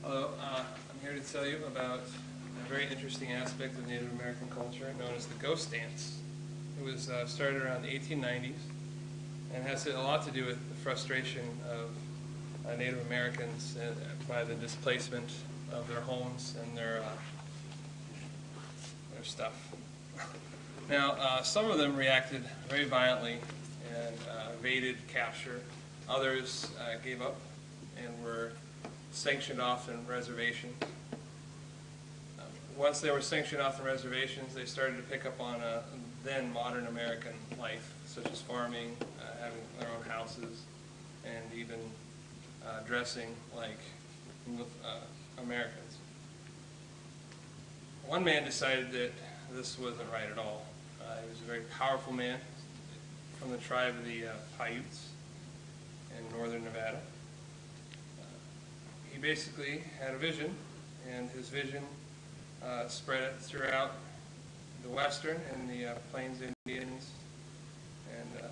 Hello, I'm here to tell you about a very interesting aspect of Native American culture known as the ghost dance. It was started around the 1890s and has a lot to do with the frustration of Native Americans by the displacement of their homes and their stuff. Now, some of them reacted very violently and evaded capture. Others gave up and were sanctioned off in reservations. Once they were sanctioned off the reservations, they started to pick up on then modern American life, such as farming, having their own houses, and even dressing like Americans. One man decided that this wasn't right at all. He was a very powerful man from the tribe of the Paiutes in northern Nevada. He basically had a vision, and his vision spread it throughout the western and the Plains Indians, and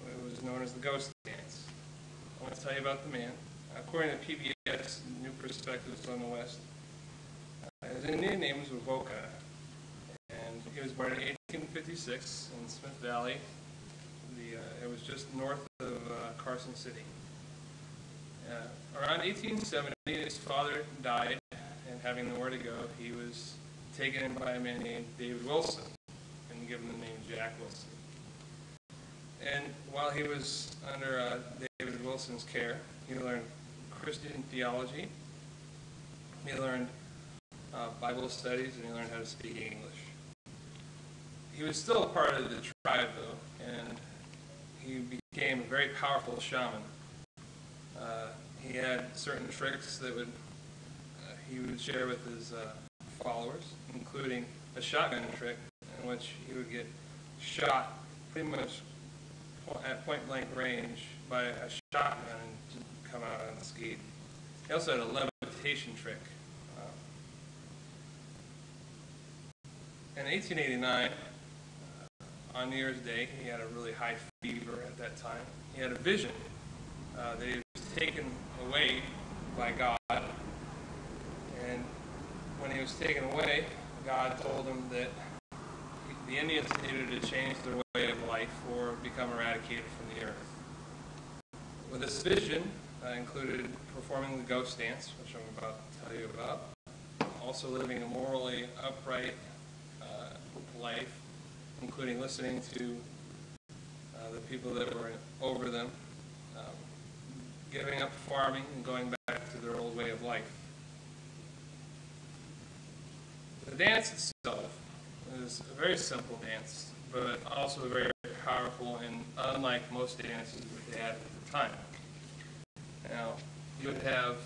it was known as the ghost dance. I want to tell you about the man. According to PBS New Perspectives on the West, his Indian name was Wovoka, and he was born in 1856 in Smith Valley. It was just north of Carson City. Around 1870, his father died, and having nowhere to go, he was taken in by a man named David Wilson and given the name Jack Wilson. And while he was under David Wilson's care, he learned Christian theology, he learned Bible studies, and he learned how to speak English. He was still a part of the tribe, though, and he became a very powerful shaman. He had certain tricks that he would share with his followers, including a shotgun trick in which he would get shot pretty much at point-blank range by a shotgun and come out unscathed. He also had a levitation trick. In 1889, on New Year's Day, he had a really high fever at that time. He had a vision that he was taken away by God, and when he was taken away, God told him that the Indians needed to change their way of life or become eradicated from the earth. Well, this vision included performing the ghost dance, which I'm about to tell you about, also living a morally upright life, including listening to the people that were over them, giving up farming and going back to their old way of life. The dance itself is a very simple dance, but also very powerful and unlike most dances that they had at the time. Now, you would have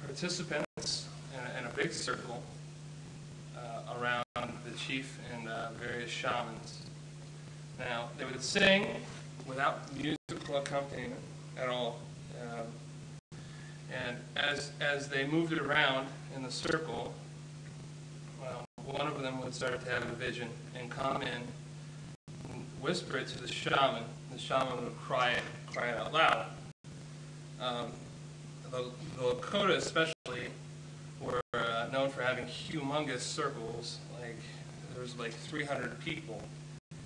participants in a big circle around the chief and various shamans. Now, they would sing without musical accompaniment at all. And as they moved it around in the circle, one of them would start to have a vision and come in and whisper it to the shaman. The shaman would cry it out loud. The Lakota especially were known for having humongous circles. Like there was like 300 people.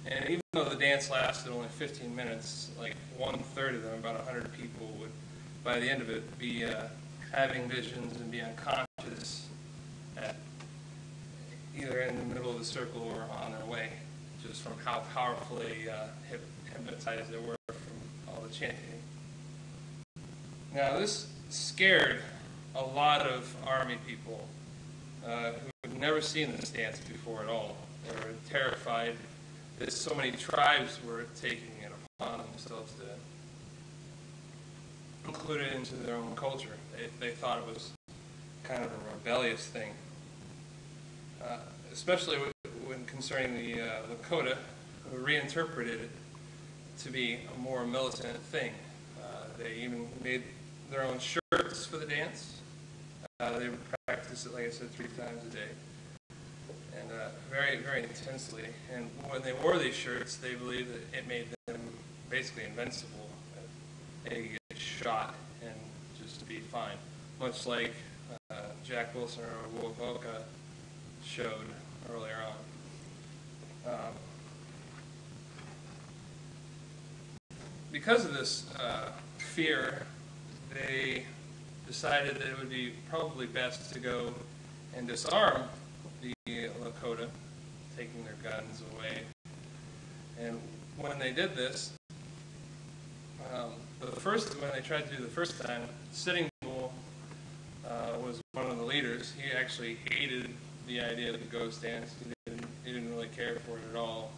And even though the dance lasted only 15 minutes, like 1/3 of them, about 100 people, would, by the end of it, be having visions and be unconscious at either in the middle of the circle or on their way, just from how powerfully hypnotized they were from all the chanting. Now, this scared a lot of Army people who had never seen this dance before at all. They were terrified that so many tribes were taking it upon themselves to include it into their own culture. They thought it was kind of a rebellious thing, especially when concerning the Lakota, who reinterpreted it to be a more militant thing. They even made their own shirts for the dance. They would practice it, like I said, 3 times a day. And very, very intensely. And when they wore these shirts, they believed that it made them basically invincible. They could get shot and just be fine, much like Jack Wilson or Wovoka showed earlier on. Because of this fear, they decided that it would be probably best to go and disarm the Lakota, taking their guns away. And when they did this, when they tried to do the first time, Settingsgaard was one of the leaders. He actually hated the idea of the ghost dance. He didn't really care for it at all.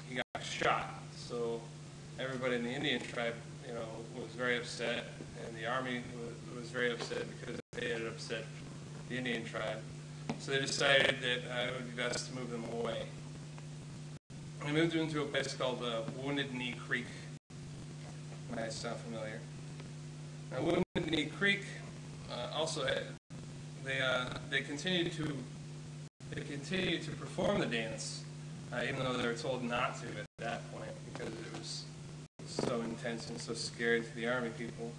He got shot, so everybody in the Indian tribe, was very upset, and the army was very upset because they had upset the Indian tribe. So they decided that it would be best to move them away. They moved them to a place called Wounded Knee Creek. Might sound familiar. Now, Wounded Knee Creek also had, they continued to perform the dance, even though they were told not to at that point because it was so intense and so scary to the army people.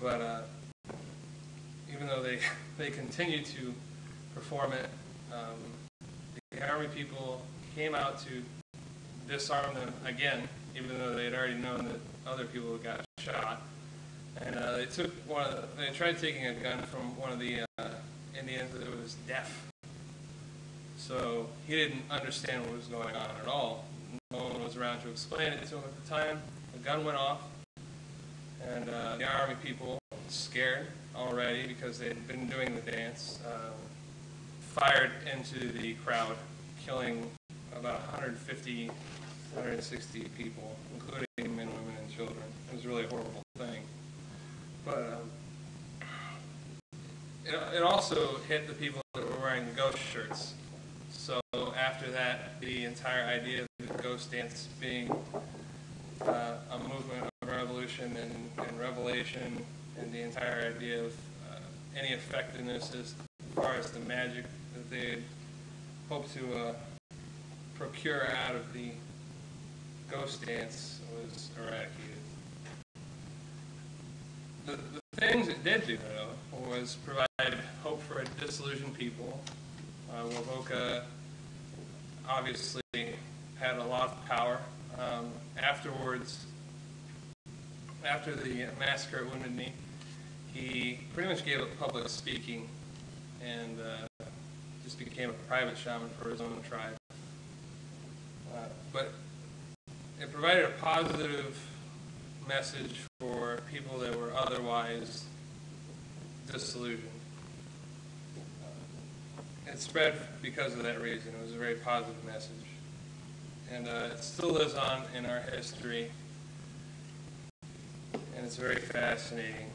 But even though they continued to perform it, the army people came out to disarm them again, even though they had already known that other people got shot. And they tried taking a gun from one of the Indians that was deaf. So he didn't understand what was going on at all. No one was around to explain it to him at the time. The gun went off, and the army people, scared already because they had been doing the dance, fired into the crowd, killing about 150, 160 people, including men, women, and children. It was really a horrible thing. But it also hit the people that were wearing the ghost shirts. So after that, the entire idea of the ghost dance being a movement of revolution and revelation, and the entire idea of any effectiveness as far as the magic that they had hoped to procure out of the ghost dance was eradicated. The things it did do, though, was provide hope for a disillusioned people. Wovoka obviously had a lot of power. Afterwards, after the massacre at Wounded Knee, he pretty much gave up public speaking and just became a private shaman for his own tribe. But it provided a positive message for people that were otherwise disillusioned. It spread because of that reason. It was a very positive message. And it still lives on in our history, and it's very fascinating.